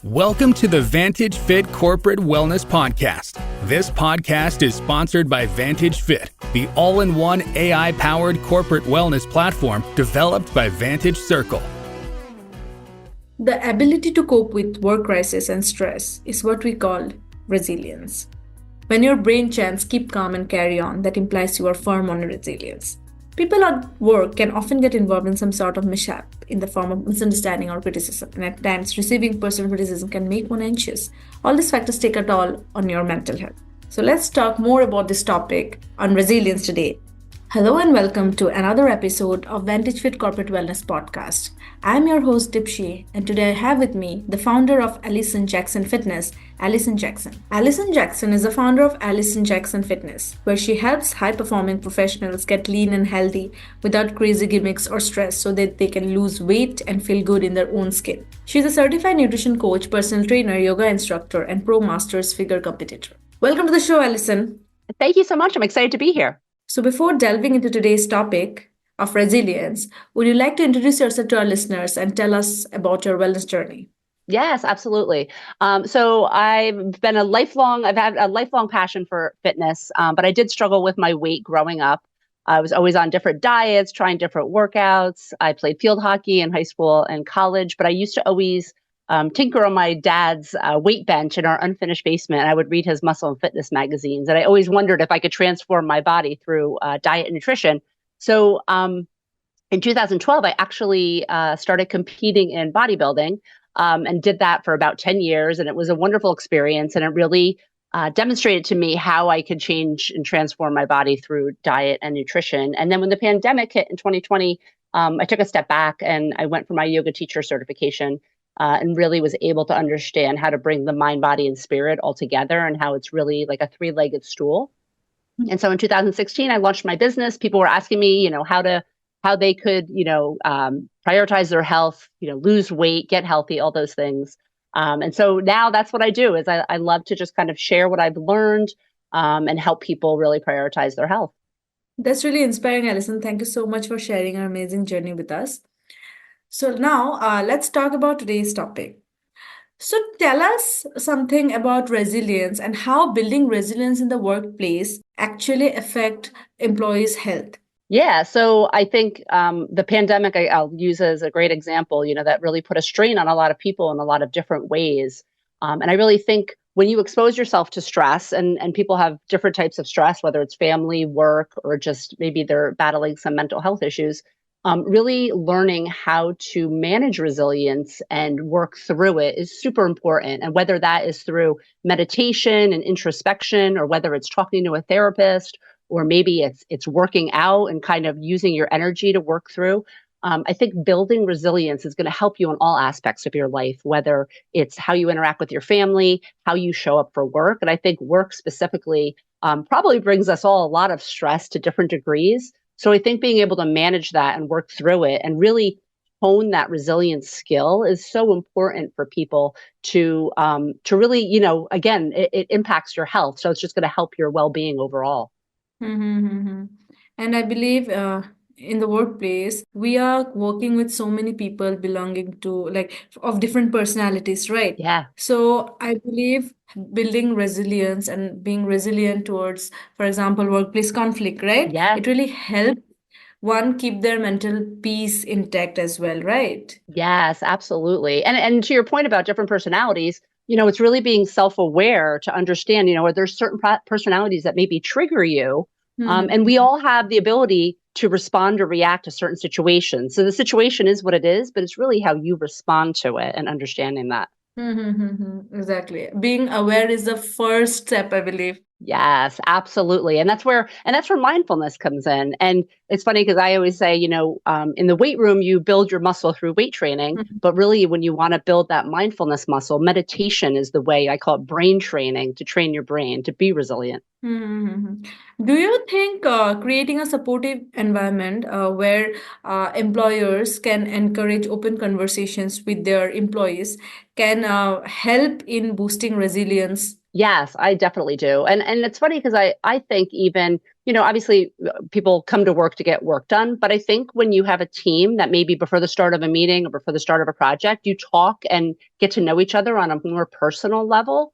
Welcome to the Vantage Fit Corporate Wellness Podcast. This podcast is sponsored by Vantage Fit, the all-in-one AI-powered corporate wellness platform developed by Vantage Circle. The ability to cope with work crisis and stress is what we call resilience. When your brain chants keep calm and carry on, that implies you are firm on resilience. People at work can often get involved in some sort of mishap in the form of misunderstanding or criticism, and at times receiving personal criticism can make one anxious. All these factors take a toll on your mental health. So let's talk more about this topic on resilience today. Hello and welcome to another episode of Vantage Fit Corporate Wellness Podcast. I'm your host Dipshi, and today I have with me the founder of Allison Jackson Fitness, Allison Jackson. Allison Jackson is the founder of Allison Jackson Fitness, where she helps high-performing professionals get lean and healthy without crazy gimmicks or stress so that they can lose weight and feel good in their own skin. She's a certified nutrition coach, personal trainer, yoga instructor, and pro masters figure competitor. Welcome to the show, Allison. Thank you so much. I'm excited to be here. So before delving into today's topic of resilience, would you like to introduce yourself to our listeners and tell us about your wellness journey? Yes, absolutely. So I've had a lifelong passion for fitness, but I did struggle with my weight growing up. I was always on different diets, trying different workouts. I played field hockey in high school and college, but I used to always tinker on my dad's weight bench in our unfinished basement. I would read his muscle and fitness magazines. And I always wondered if I could transform my body through diet and nutrition. So in 2012, I actually started competing in bodybuilding and did that for about 10 years. And it was a wonderful experience. And it really demonstrated to me how I could change and transform my body through diet and nutrition. And then when the pandemic hit in 2020, I took a step back and I went for my yoga teacher certification. And really was able to understand how to bring the mind, body, and spirit all together and how it's really like a three-legged stool. And so in 2016, I launched my business. People were asking me, how they could, prioritize their health, lose weight, get healthy, all those things. And so now that's what I do is I love to just kind of share what I've learned and help people really prioritize their health. That's really inspiring, Allison. Thank you so much for sharing our amazing journey with us. So now let's talk about today's topic. So tell us something about resilience and how building resilience in the workplace actually affect employees' health. Yeah, so I think the pandemic I'll use as a great example, that really put a strain on a lot of people in a lot of different ways. And I really think when you expose yourself to stress, and people have different types of stress, whether it's family, work, or just maybe they're battling some mental health issues, really learning how to manage resilience and work through it is super important. And whether that is through meditation and introspection, or whether it's talking to a therapist, or maybe it's working out and kind of using your energy to work through, I think building resilience is going to help you in all aspects of your life, whether it's how you interact with your family, how you show up for work. And I think work specifically probably brings us all a lot of stress to different degrees. So I think being able to manage that and work through it and really hone that resilience skill is so important for people to really, again, it impacts your health. So it's just going to help your well-being overall. Mm-hmm. And I believe in the workplace, we are working with so many people belonging to of different personalities, right? Yeah. So I believe building resilience and being resilient towards, for example, workplace conflict, right? Yeah. It really helps one keep their mental peace intact as well, right? Yes, absolutely. And to your point about different personalities, it's really being self-aware to understand, are there certain personalities that maybe trigger you? And we all have the ability to respond or react to certain situations. So the situation is what it is, but it's really how you respond to it and understanding that. Exactly. Being aware is the first step, I believe. Yes, absolutely. And that's where mindfulness comes in. And it's funny because I always say, in the weight room, you build your muscle through weight training, but really when you want to build that mindfulness muscle, meditation is the way. I call it brain training, to train your brain to be resilient. Do you think creating a supportive environment where employers can encourage open conversations with their employees can help in boosting resilience? Yes, I definitely do. And it's funny because I think even obviously people come to work to get work done, but I think when you have a team that maybe before the start of a meeting or before the start of a project, you talk and get to know each other on a more personal level.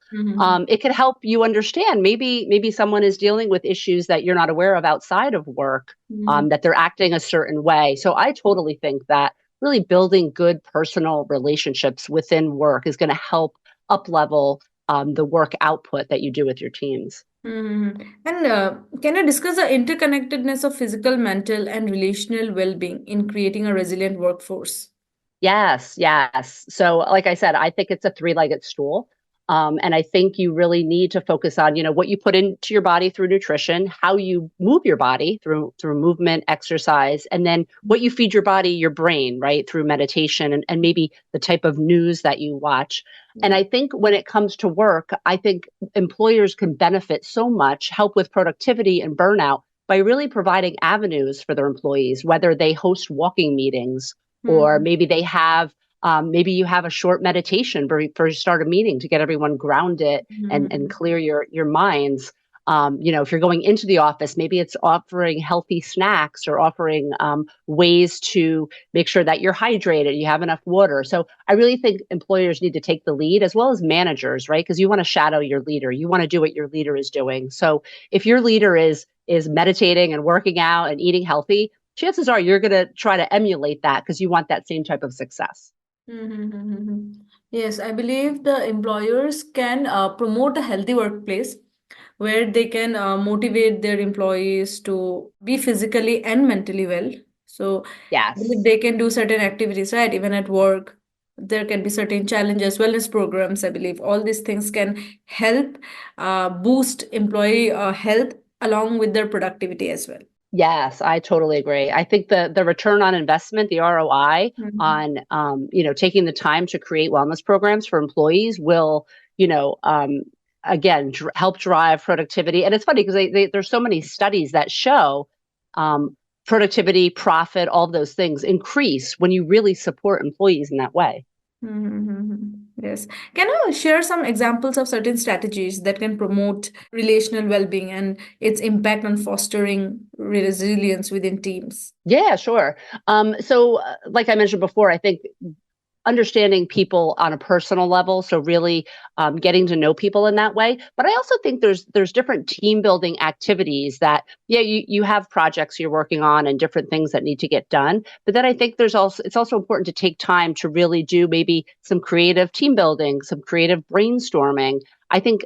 It could help you understand maybe someone is dealing with issues that you're not aware of outside of work, that they're acting a certain way. So I totally think that really building good personal relationships within work is going to help up level the work output that you do with your teams. And can you discuss the interconnectedness of physical, mental, and relational well-being in creating a resilient workforce? Yes, yes. So, like I said, I think it's a three-legged stool. And I think you really need to focus on, what you put into your body through nutrition, how you move your body through movement, exercise, and then what you feed your body, your brain, right, through meditation and maybe the type of news that you watch. And I think when it comes to work, I think employers can benefit so much, help with productivity and burnout by really providing avenues for their employees, whether they host walking meetings or maybe they have maybe you have a short meditation before you start a meeting to get everyone grounded and clear your minds. If you're going into the office, maybe it's offering healthy snacks or offering ways to make sure that you're hydrated, you have enough water. So I really think employers need to take the lead as well as managers, right? Because you want to shadow your leader. You want to do what your leader is doing. So if your leader is meditating and working out and eating healthy, chances are you're going to try to emulate that because you want that same type of success. Yes, I believe the employers can promote a healthy workplace where they can motivate their employees to be physically and mentally well. So I believe Yes. they can do certain activities, right? Even at work, there can be certain challenges, wellness programs. I believe all these things can help boost employee health along with their productivity as well. Yes, I totally agree. I think the return on investment, the ROI on taking the time to create wellness programs for employees will, again, help drive productivity. And it's funny because there's so many studies that show productivity, profit, all of those things increase when you really support employees in that way. Yes. Can you share some examples of certain strategies that can promote relational well-being and its impact on fostering resilience within teams? Yeah, sure. So like I mentioned before, I think understanding people on a personal level, so really getting to know people in that way. But I also think there's different team building activities that you have projects you're working on and different things that need to get done. But then I think it's also important to take time to really do maybe some creative team building, some creative brainstorming. I think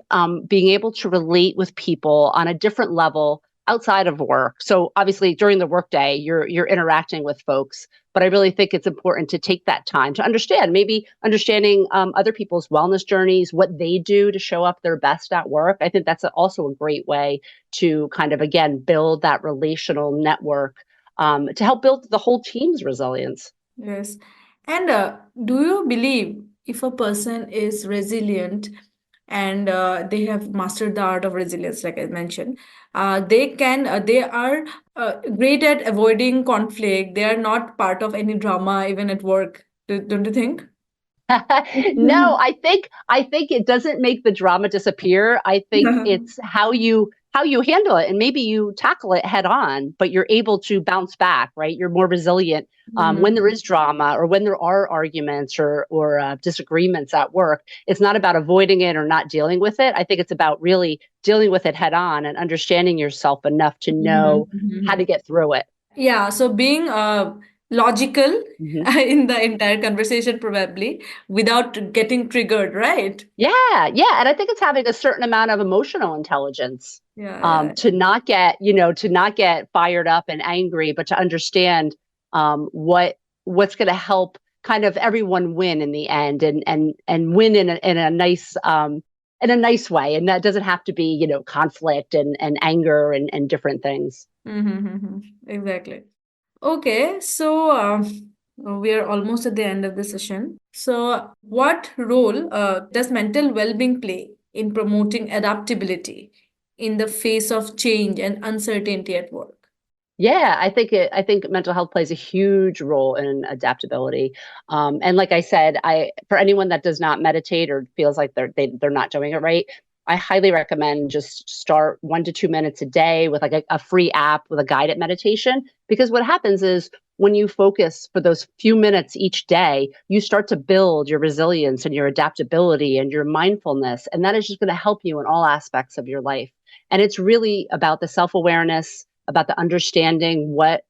being able to relate with people on a different level outside of work. So obviously during the workday, you're interacting with folks, but I really think it's important to take that time to understanding other people's wellness journeys, what they do to show up their best at work. I think that's also a great way to kind of, again, build that relational network to help build the whole team's resilience. Yes. And do you believe if a person is resilient and they have mastered the art of resilience, like I mentioned, they are great at avoiding conflict. They are not part of any drama, even at work. Don't you think? No, I think it doesn't make the drama disappear. I think it's how you handle it, and maybe you tackle it head on, but you're able to bounce back, right? You're more resilient when there is drama or when there are arguments or disagreements at work. It's not about avoiding it or not dealing with it. I think it's about really dealing with it head on and understanding yourself enough to know how to get through it. Yeah, so being logical in the entire conversation, probably without getting triggered, right? Yeah, yeah. And I think it's having a certain amount of emotional intelligence Yeah. to not get fired up and angry, but to understand what's going to help kind of everyone win in the end and win in a nice way. And that doesn't have to be, conflict and anger and different things. Exactly. Okay, so we are almost at the end of the session. So, what role does mental well-being play in promoting adaptability in the face of change and uncertainty at work? Yeah, I think mental health plays a huge role in adaptability. And like I said, for anyone that does not meditate or feels like they're not doing it right, I highly recommend just start 1 to 2 minutes a day with like a free app with a guided meditation. Because what happens is when you focus for those few minutes each day, you start to build your resilience and your adaptability and your mindfulness. And that is just going to help you in all aspects of your life. And it's really about the self-awareness, about the understanding what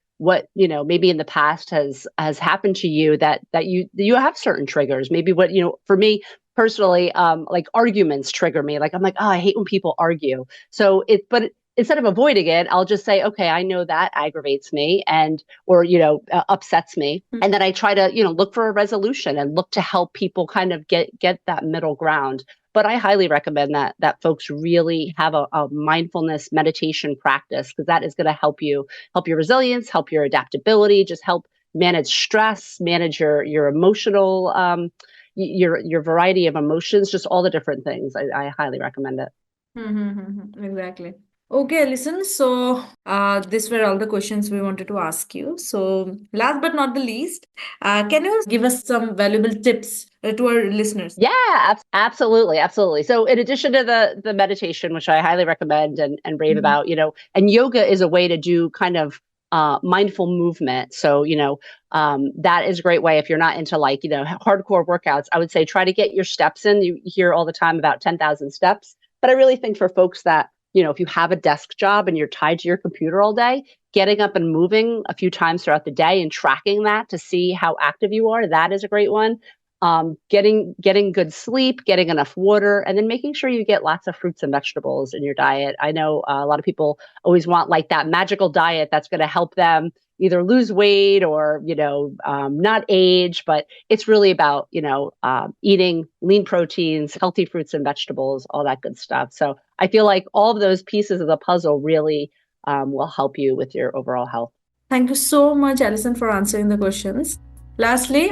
maybe in the past has happened to you that you have certain triggers. Maybe what, for me personally, like arguments trigger me. Like I'm like, oh, I hate when people argue. But instead of avoiding it, I'll just say, okay, I know that aggravates me or upsets me. Mm-hmm. And then I try to, look for a resolution and look to help people kind of get that middle ground. But I highly recommend that folks really have a mindfulness meditation practice, because that is going to help your resilience, help your adaptability, just help manage stress, manage your emotional, your variety of emotions, just all the different things. I highly recommend it. Exactly. Okay, listen. So these were all the questions we wanted to ask you. So last but not the least, can you give us some valuable tips to our listeners? Yeah, absolutely. Absolutely. So in addition to the meditation, which I highly recommend and rave about, and yoga is a way to do kind of mindful movement. So, that is a great way if you're not into hardcore workouts. I would say try to get your steps in. You hear all the time about 10,000 steps. But I really think for folks that, if you have a desk job and you're tied to your computer all day, getting up and moving a few times throughout the day and tracking that to see how active you are, that is a great one. Getting good sleep, getting enough water, and then making sure you get lots of fruits and vegetables in your diet. I know a lot of people always want like that magical diet that's going to help them either lose weight or, not age, but it's really about, eating lean proteins, healthy fruits and vegetables, all that good stuff. So I feel like all of those pieces of the puzzle really will help you with your overall health. Thank you so much, Allison, for answering the questions. Lastly,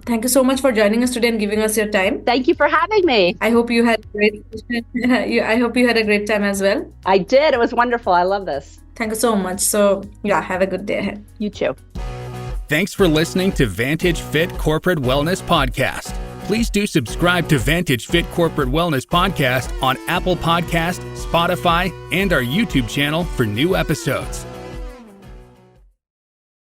thank you so much for joining us today and giving us your time. Thank you for having me. I hope you had a great I hope you had a great time as well. I did. It was wonderful. I love this. Thank you so much. So have a good day ahead. You too. Thanks for listening to Vantage Fit Corporate Wellness Podcast. Please do subscribe to Vantage Fit Corporate Wellness Podcast on Apple Podcast, Spotify, and our YouTube channel for new episodes.